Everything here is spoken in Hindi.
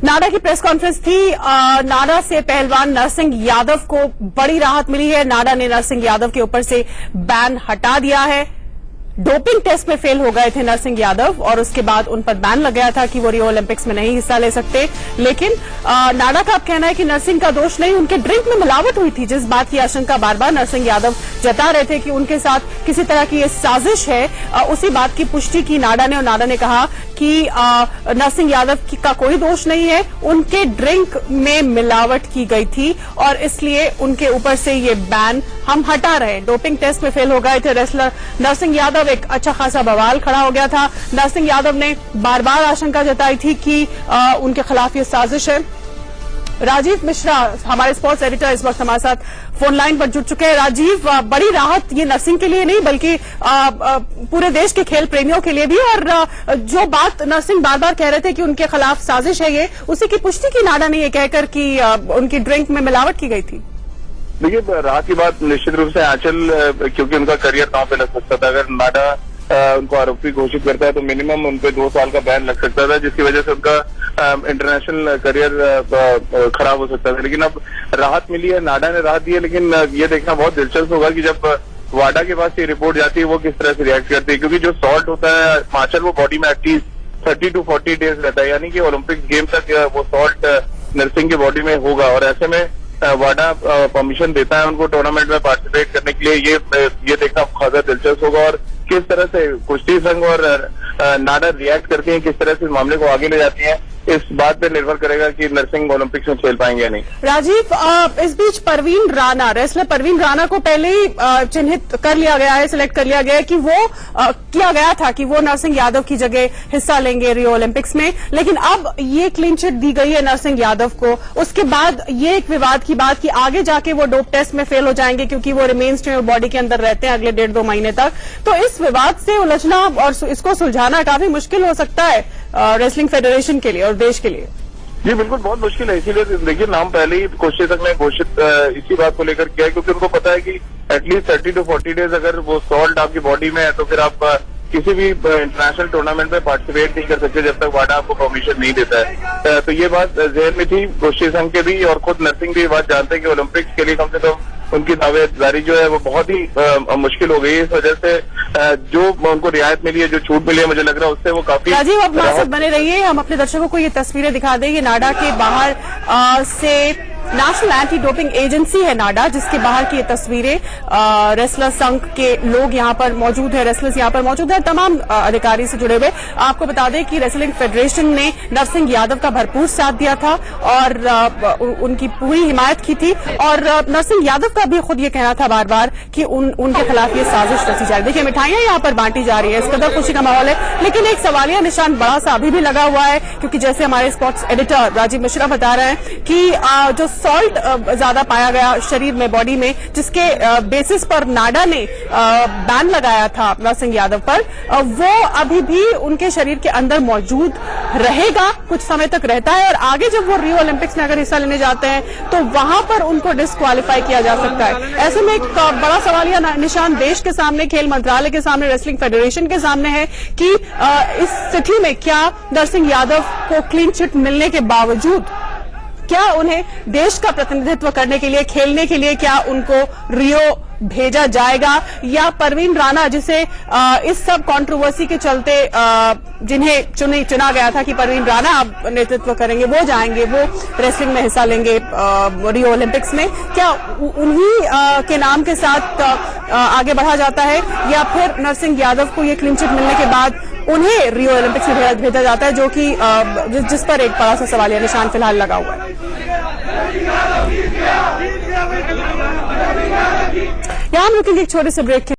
नाडा की प्रेस कॉन्फ्रेंस थी। नाडा से पहलवान नरसिंह यादव को बड़ी राहत मिली है। नाडा ने नरसिंह यादव के ऊपर से बैन हटा दिया है। डोपिंग टेस्ट में फेल हो गए थे नरसिंह यादव और उसके बाद उन पर बैन लग गया था कि वो रियो ओलंपिक्स में नहीं हिस्सा ले सकते। लेकिन नाडा का अब कहना है कि नरसिंह का दोष नहीं, उनके ड्रिंक में मिलावट हुई थी, जिस बात की आशंका बार बार नरसिंह यादव जता रहे थे कि उनके साथ किसी तरह की ये साजिश है, उसी बात की पुष्टि की नाडा ने। और नाडा ने कहा कि नरसिंह यादव का कोई दोष नहीं है, उनके ड्रिंक में मिलावट की गई थी और इसलिए उनके ऊपर से ये बैन हम हटा रहे। डोपिंग टेस्ट में फेल हो गए थे रेसलर नरसिंह यादव। एक अच्छा खासा बवाल खड़ा हो गया था। नरसिंह यादव ने बार बार आशंका जताई थी कि उनके खिलाफ ये साजिश है। राजीव मिश्रा हमारे स्पोर्ट्स एडिटर इस वक्त हमारे साथ फोन लाइन पर जुड़ चुके हैं। राजीव, बड़ी राहत ये नरसिंह के लिए नहीं बल्कि पूरे देश के खेल प्रेमियों के लिए भी। और जो बात नरसिंह बार बार कह रहे थे कि उनके खिलाफ साजिश है, ये उसी की पुष्टि की नाडा ने ये कहकर कि उनकी ड्रिंक में मिलावट की गई थी। देखिए, राहत की बात निश्चित रूप से आंचल, क्योंकि उनका करियर कहां पे लग सकता था। अगर नाडा उनको आरोपी घोषित करता है तो मिनिमम उनपे 2 साल का बैन लग सकता था, जिसकी वजह से उनका इंटरनेशनल करियर खराब हो सकता था। लेकिन अब राहत मिली है, नाडा ने राहत दी है। लेकिन ये देखना बहुत दिलचस्प होगा कि जब वाडा के पास ये रिपोर्ट जाती है वो किस तरह से रिएक्ट करती है, क्योंकि जो सॉल्ट होता है माचल, वो बॉडी में एटलीस्ट 30 to 40 डेज रहता है, यानी कि ओलंपिक गेम तक वो सॉल्ट नरसिंह की बॉडी में होगा। और ऐसे में वाडा परमिशन देता है उनको टूर्नामेंट में पार्टिसिपेट करने के लिए। ये देखना खासा दिलचस्प होगा और किस तरह से कुश्ती संघ और नाडा रिएक्ट करती हैं, किस तरह से इस मामले को आगे ले जाती हैं, इस बात पर निर्भर करेगा कि नरसिंह ओलंपिक्स में खेल पाएंगे या नहीं। राजीव, इस बीच परवीन राणा, रेसलर परवीन राणा को पहले ही चिन्हित कर लिया गया है, सिलेक्ट कर लिया गया है कि वो किया गया था कि वो नरसिंह यादव की जगह हिस्सा लेंगे रियो ओलंपिक्स में। लेकिन अब ये क्लीन चिट दी गई है नरसिंह यादव को। उसके बाद ये एक विवाद की बात कि आगे जाके वो डोप टेस्ट में फेल हो जाएंगे क्योंकि वो रिमेन स्ट्रीम बॉडी के अंदर रहते हैं अगले 1.5-2 महीने तक। तो इस विवाद से उलझना और इसको सुलझाना काफी मुश्किल हो सकता है रेसलिंग फेडरेशन के लिए और देश के लिए। जी बिल्कुल, बहुत मुश्किल है। इसीलिए देखिए, नाम पहले ही कुश्ती संघ ने घोषित इसी बात को लेकर किया है, क्योंकि उनको पता है कि एटलीस्ट 30 to 40 डेज अगर वो सॉल्ट आपकी बॉडी में है तो फिर आप किसी भी इंटरनेशनल टूर्नामेंट में पार्टिसिपेट नहीं कर सकते जब तक वाडा आपको परमिशन नहीं देता है। तो ये बात जहन में थी कुश्ती संघ के भी, और खुद नरसिंह भी ये बात जानते हैं कि ओलंपिक्स के लिए कम से कम उनकी दावेदारी जो है वो बहुत ही मुश्किल हो गई है। इस वजह से जो उनको रियायत मिली है, जो छूट मिली है, मुझे लग रहा है उससे वो काफी। राजीव, आप हमारे साथ बने रहिए, हम अपने दर्शकों को ये तस्वीरें दिखा दें। ये नाडा के बाहर से नेशनल एंटी डोपिंग एजेंसी है नाडा, जिसके बाहर की ये तस्वीरें। रेसलर संघ के लोग यहाँ पर मौजूद है, रेसलर्स यहाँ पर मौजूद है, तमाम अधिकारी से जुड़े हुए। आपको बता दें कि रेसलिंग फेडरेशन ने नरसिंह यादव का भरपूर साथ दिया था और उनकी पूरी हिमायत की थी। और नरसिंह यादव का भी खुद ये कहना था बार बार कि उनके खिलाफ ये साजिश रची जा रही है। देखिए, मिठाइयां यहाँ पर बांटी जा रही है, इस कदर खुशी का माहौल है। लेकिन एक सवालिया निशान बड़ा सा अभी भी लगा हुआ है, क्योंकि जैसे हमारे स्पोर्ट्स एडिटर राजीव मिश्रा बता रहे हैं कि जो सॉल्ट ज्यादा पाया गया शरीर में, बॉडी में, जिसके बेसिस पर नाडा ने बैन लगाया था नरसिंह यादव पर, वो अभी भी उनके शरीर के अंदर मौजूद रहेगा, कुछ समय तक रहता है। और आगे जब वो रियो ओलंपिक्स में अगर हिस्सा लेने जाते हैं तो वहां पर उनको डिस्क्वालीफाई किया जा सकता है। ऐसे में एक बड़ा सवालिया निशान देश के सामने, खेल मंत्रालय के सामने, रेसलिंग फेडरेशन के सामने है कि इस स्थिति में क्या नरसिंह यादव को क्लीन चिट मिलने के बावजूद क्या उन्हें देश का प्रतिनिधित्व करने के लिए, खेलने के लिए, क्या उनको रियो भेजा जाएगा, या परवीन राणा, जिसे इस सब कंट्रोवर्सी के चलते जिन्हें चुना गया था कि परवीन राणा अब नेतृत्व करेंगे, वो जाएंगे, वो रेसलिंग में हिस्सा लेंगे रियो ओलंपिक्स में, क्या उन्हीं के नाम के साथ आगे बढ़ा जाता है, या फिर नरसिंह यादव को ये क्लीन चिट मिलने के बाद उन्हें रियो ओलंपिक्स में भेजा जाता है, जो कि जिस पर एक बड़ा सा सवालिया निशान फिलहाल लगा हुआ है। यहाँ हम रुकेंगे एक छोटे से ब्रेक के